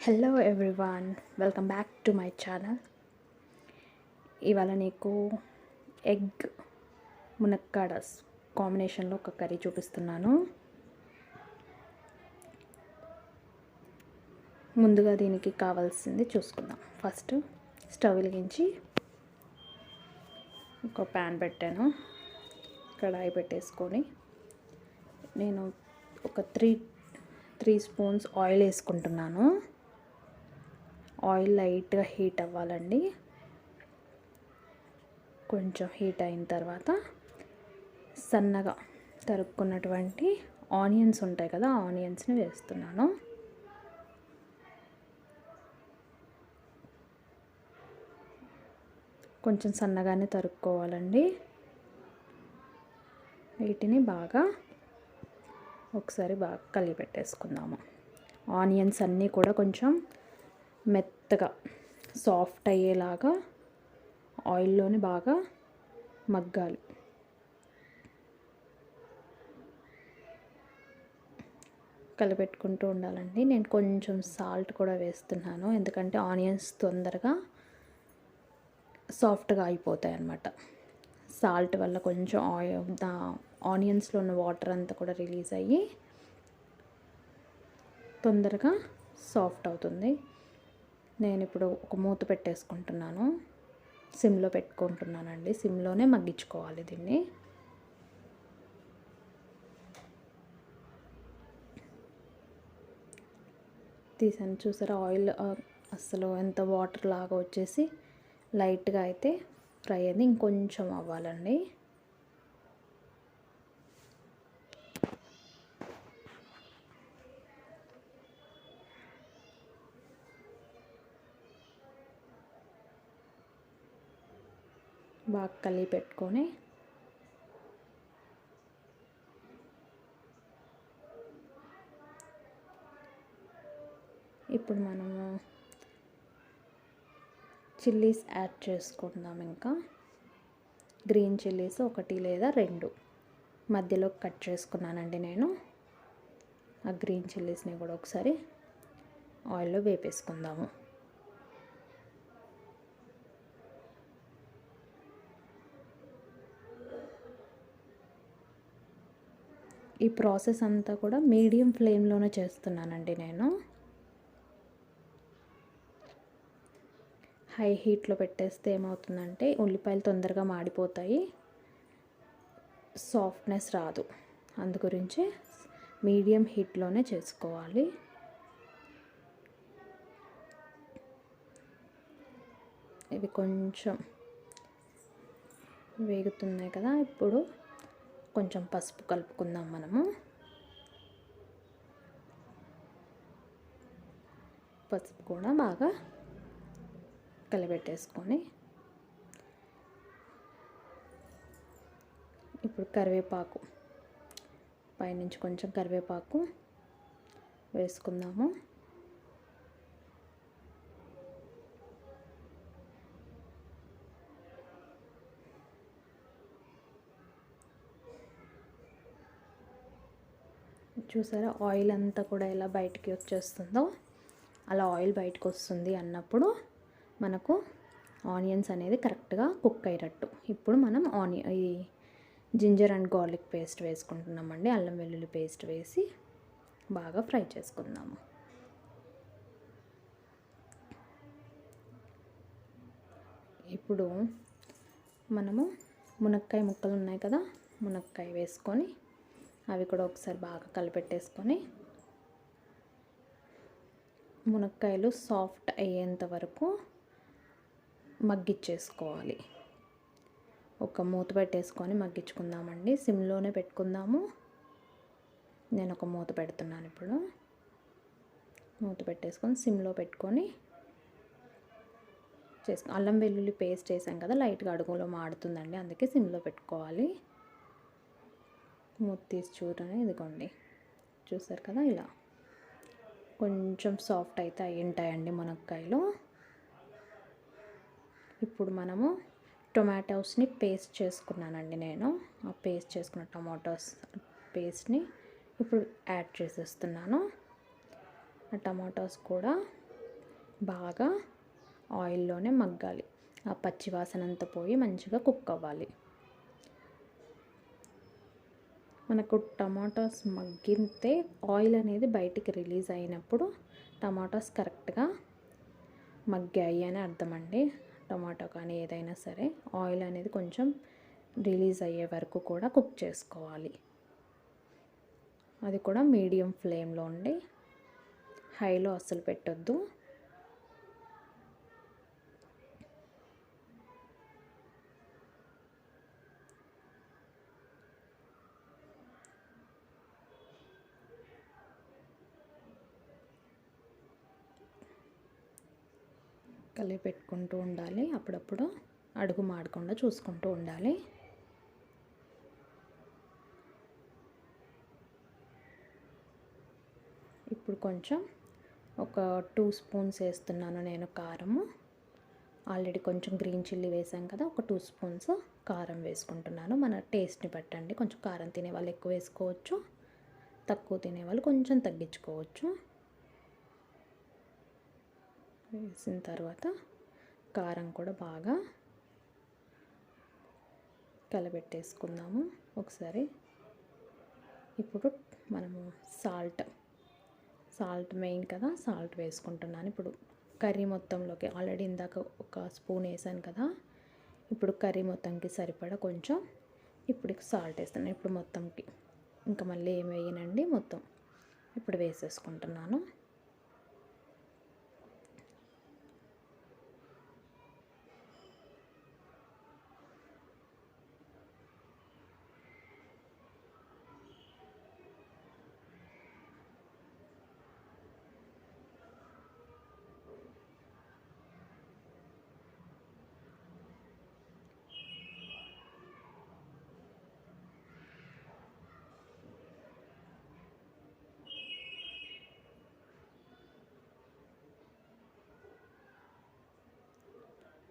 Hello everyone, welcome back to my channel. ఇవాళ నీకు egg మునక్కాడస్ కాంబినేషన్లో ఒక కర్రీ చూపిస్తున్నాను. ముందుగా దీనికి కావాల్సింది చూసుకుందాం. ఫస్ట్ స్టవ్ వెలిగించి ఒక ప్యాన్ పెట్టాను. కడాయి పెట్టేసుకొని నేను ఒక త్రీ స్పూన్స్ ఆయిల్ వేసుకుంటున్నాను. ఆయిల్ లైట్గా హీట్ అవ్వాలండి. కొంచెం హీట్ అయిన తర్వాత సన్నగా తరుక్కున్నటువంటి ఆనియన్స్ ఉంటాయి కదా, ఆనియన్స్ని వేస్తున్నాను. కొంచెం సన్నగానే తరుక్కోవాలండి. వీటిని ఒకసారి బాగా కలిపి పెట్టేసుకుందాము. ఆనియన్స్ అన్నీ కూడా కొంచెం మెత్తగా సాఫ్ట్ అయ్యేలాగా ఆయిల్లోని బాగా మగ్గాలి. కలిపెట్టుకుంటూ ఉండాలండి. నేను కొంచెం సాల్ట్ కూడా వేస్తున్నాను, ఎందుకంటే ఆనియన్స్ తొందరగా సాఫ్ట్గా అయిపోతాయి అన్నమాట. సాల్ట్ వల్ల కొంచెం ఆనియన్స్లో ఉన్న వాటర్ అంతా కూడా రిలీజ్ అయ్యి తొందరగా సాఫ్ట్ అవుతుంది. నేను ఇప్పుడు ఒక మూత పెట్టేసుకుంటున్నాను. సిమ్లో పెట్టుకుంటున్నానండి. సిమ్లోనే మగ్గించుకోవాలి దీన్ని. తీసాను, చూసారా ఆయిల్ అసలు ఎంత వాటర్ లాగా వచ్చేసి లైట్గా అయితే ఫ్రై అయింది. ఇంకొంచెం అవ్వాలండి. బాగా కలిపి పెట్టుకొని ఇప్పుడు మనము చిల్లీస్ యాడ్ చేసుకుందాం. ఇంకా గ్రీన్ చిల్లీస్ 1 లేదా 2 మధ్యలో కట్ చేసుకున్నానండి నేను. ఆ గ్రీన్ చిల్లీస్ని కూడా ఒకసారి ఆయిల్లో వేపేసుకుందాము. ఈ ప్రాసెస్ అంతా కూడా మీడియం ఫ్లేమ్లోనే చేస్తున్నానండి నేను. హై హీట్లో పెట్టేస్తే ఏమవుతుందంటే ఉల్లిపాయలు తొందరగా మాడిపోతాయి, సాఫ్ట్నెస్ రాదు. అందు గురించి మీడియం హీట్లోనే చేసుకోవాలి. ఇవి కొంచెం వేగుతున్నాయి కదా, ఇప్పుడు కొంచెం పసుపు కలుపుకుందాం మనము. పసుపు కూడా బాగా కలిపెట్టేసుకొని ఇప్పుడు కరివేపాకు పైనుంచి కొంచెం కరివేపాకు వేసుకుందాము. చూసారా ఆయిల్ అంతా కూడా ఎలా బయటికి వచ్చేస్తుందో, అలా ఆయిల్ బయటకు వస్తుంది అన్నప్పుడు మనకు ఆనియన్స్ అనేది కరెక్ట్గా కుక్ అయ్యేటట్టు. ఇప్పుడు మనం ఈ జింజర్ అండ్ గార్లిక్ పేస్ట్ వేసుకుంటున్నామండి. అల్లం వెల్లుల్లి పేస్ట్ వేసి బాగా ఫ్రై చేసుకుందాము. ఇప్పుడు మనము మునక్కాయ ముక్కలు ఉన్నాయి కదా, మునక్కాయ వేసుకొని అవి కూడా ఒకసారి బాగా కలిపెట్టేసుకొని మునక్కాయలు సాఫ్ట్ అయ్యేంత వరకు మగ్గిచ్చేసుకోవాలి. ఒక మూత పెట్టేసుకొని మగ్గించుకుందామండి. సిమ్లోనే పెట్టుకుందాము. నేను ఒక మూత పెడుతున్నాను. ఇప్పుడు మూత పెట్టేసుకొని సిమ్లో పెట్టుకొని అల్లం వెల్లుల్లి పేస్ట్ వేసాం కదా, లైట్గా అడుగులో మాడుతుందండి, అందుకే సిమ్లో పెట్టుకోవాలి. మూత తీసి చూడని, ఇదిగోండి చూసారు కదా, ఇలా కొంచెం సాఫ్ట్ అయితే అయి ఉంటాయండి మునక్కాయలు. ఇప్పుడు మనము టొమాటోస్ని పేస్ట్ చేసుకున్నానండి నేను. ఆ పేస్ట్ చేసుకున్న టమాటోస్ పేస్ట్ని ఇప్పుడు యాడ్ చేసేస్తున్నాను. ఆ టమాటోస్ కూడా బాగా ఆయిల్లోనే మగ్గాలి. ఆ పచ్చి వాసన అంతా పోయి మంచిగా కుక్ అవ్వాలి. మనకు టమాటాస్ మగ్గితే ఆయిల్ అనేది బయటికి రిలీజ్ అయినప్పుడు టమాటాస్ కరెక్ట్గా మగ్గాయి అని అర్థం అండి. టమాటో కానీ ఏదైనా సరే ఆయిల్ అనేది కొంచెం రిలీజ్ అయ్యే వరకు కూడా కుక్ చేసుకోవాలి. అది కూడా మీడియం ఫ్లేమ్లో ఉండి హైలో అస్సలు పెట్టొద్దు. కలిపి పెట్టుకుంటూ ఉండాలి. అప్పుడప్పుడు అడుగు మాడకుండా చూసుకుంటూ ఉండాలి. ఇప్పుడు కొంచెం ఒక 2 స్పూన్స్ వేస్తున్నాను నేను కారము. ఆల్రెడీ కొంచెం గ్రీన్ చిల్లీ వేసాం కదా, ఒక 2 స్పూన్స్ కారం వేసుకుంటున్నాను. మన టేస్ట్ని బట్టండి. కొంచెం కారం తినేవాళ్ళు ఎక్కువ వేసుకోవచ్చు, తక్కువ తినేవాళ్ళు కొంచెం తగ్గించుకోవచ్చు. వేసిన తర్వాత కారం కూడా బాగా కలబెట్టేసుకుందాము ఒకసారి. ఇప్పుడు మనము సాల్ట్ మెయిన్ కదా, సాల్ట్ వేసుకుంటున్నాను. ఇప్పుడు కర్రీ మొత్తంలోకి ఆల్రెడీ ఇందాక ఒక స్పూన్ వేసాను కదా, ఇప్పుడు కర్రీ మొత్తంకి సరిపడా కొంచెం ఇప్పుడు సాల్ట్ వేస్తాను. ఇప్పుడు మొత్తంకి ఇంకా మళ్ళీ ఏం వేయనండి, మొత్తం ఇప్పుడు వేసేసుకుంటున్నాను.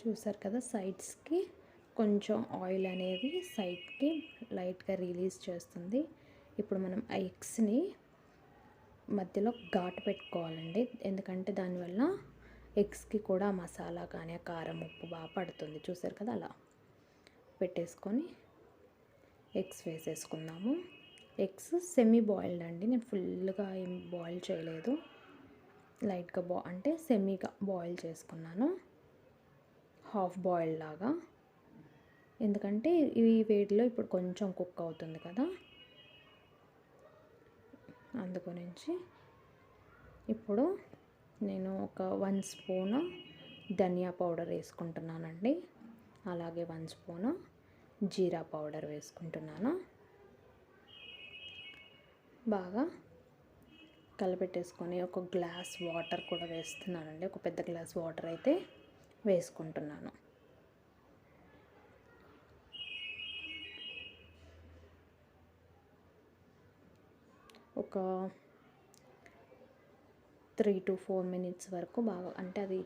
చూసారు కదా, సైడ్స్కి కొంచెం ఆయిల్ అనేది సైడ్కి లైట్గా రిలీజ్ చేస్తుంది. ఇప్పుడు మనం ఆ ఎగ్స్ని మధ్యలో ఘాటు పెట్టుకోవాలండి. ఎందుకంటే దానివల్ల ఎగ్స్కి కూడా మసాలా కానీ కారం ఉప్పు బాగా పడుతుంది. చూసారు కదా, అలా పెట్టేసుకొని ఎగ్స్ వేసేసుకుందాము. ఎగ్స్ సెమీ బాయిల్డ్ అండి, నేను ఫుల్గా ఏం బాయిల్ చేయలేదు, లైట్గా అంటే సెమీగా బాయిల్ చేసుకున్నాను, హాఫ్ బాయిల్ లాగా. ఎందుకంటే ఈ వేడిలో ఇప్పుడు కొంచెం కుక్ అవుతుంది కదా, అందుగురించి. ఇప్పుడు నేను ఒక 1 స్పూను ధనియా పౌడర్ వేసుకుంటున్నానండి, అలాగే 1 స్పూను జీరా పౌడర్ వేసుకుంటున్నాను. బాగా కలిపెట్టేసుకొని ఒక గ్లాస్ వాటర్ కూడా వేస్తున్నానండి. ఒక పెద్ద గ్లాస్ వాటర్ అయితే వేసుకుంటున్నాను. ఒక 3 to 4 మినిట్స్ వరకు బాగా, అంటే అది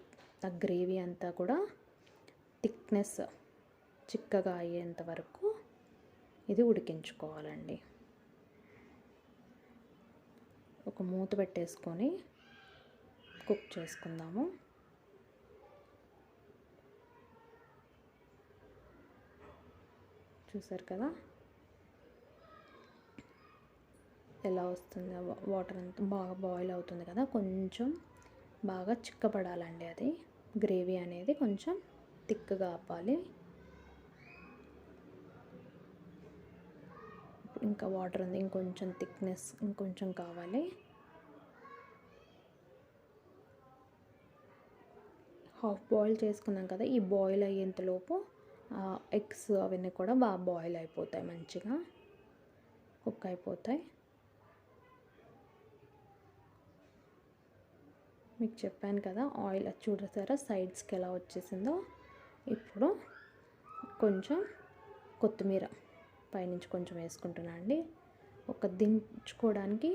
ఆ గ్రేవీ అంతా కూడా థిక్నెస్ చిక్కగా అయ్యేంత వరకు ఇది ఉడికించుకోవాలండి. ఒక మూత పెట్టేసుకొని కుక్ చేసుకుందాము. చూసారు కదా ఎలా వస్తుంది, వాటర్ అంతా బాగా బాయిల్ అవుతుంది కదా, కొంచెం బాగా చిక్కపడాలండి. అది గ్రేవీ అనేది కొంచెం థిక్గా అవ్వాలి. ఇంకా వాటర్ ఉంది, ఇంకొంచెం థిక్నెస్ ఇంకొంచెం కావాలి. హాఫ్ బాయిల్ చేసుకున్నాం కదా, ఈ బాయిల్ అయ్యేంతలోపు ఎగ్స్ అవన్నీ కూడా బాగా బాయిల్ అయిపోతాయి, మంచిగా కుక్ అయిపోతాయి. మీకు చెప్పాను కదా, ఆయిల్ చూడసారా సైడ్స్కి ఎలా వచ్చేసిందో. ఇప్పుడు కొంచెం కొత్తిమీర పైనుంచి కొంచెం వేసుకుంటున్నా అండి. ఒక దించుకోవడానికి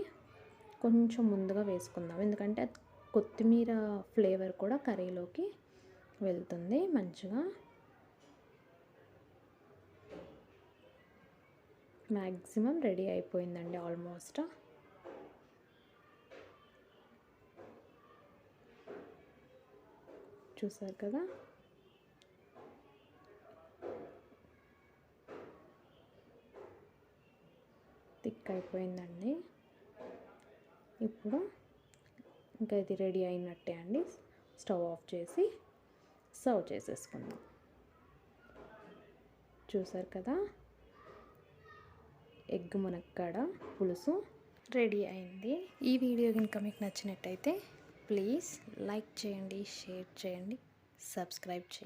కొంచెం ముందుగా వేసుకుందాం, ఎందుకంటే కొత్తిమీర ఫ్లేవర్ కూడా కర్రీలోకి వెళ్తుంది మంచిగా. మ్యాక్సిమం రెడీ అయిపోయిందండి ఆల్మోస్ట్. చూసారు కదా, థిక్ అయిపోయిందండి. ఇప్పుడు ఇంకా ఇది రెడీ అయినట్టే అండి. స్టవ్ ఆఫ్ చేసి సర్వ్ చేసేసుకుందాం. చూసారు కదా, ఎగ్ మునక్కాడ పులుసు రెడీ అయింది. ఈ వీడియో కనుక మీకు నచ్చినట్టయితే ప్లీజ్ లైక్ చేయండి, షేర్ చేయండి, సబ్స్క్రైబ్ చేయండి.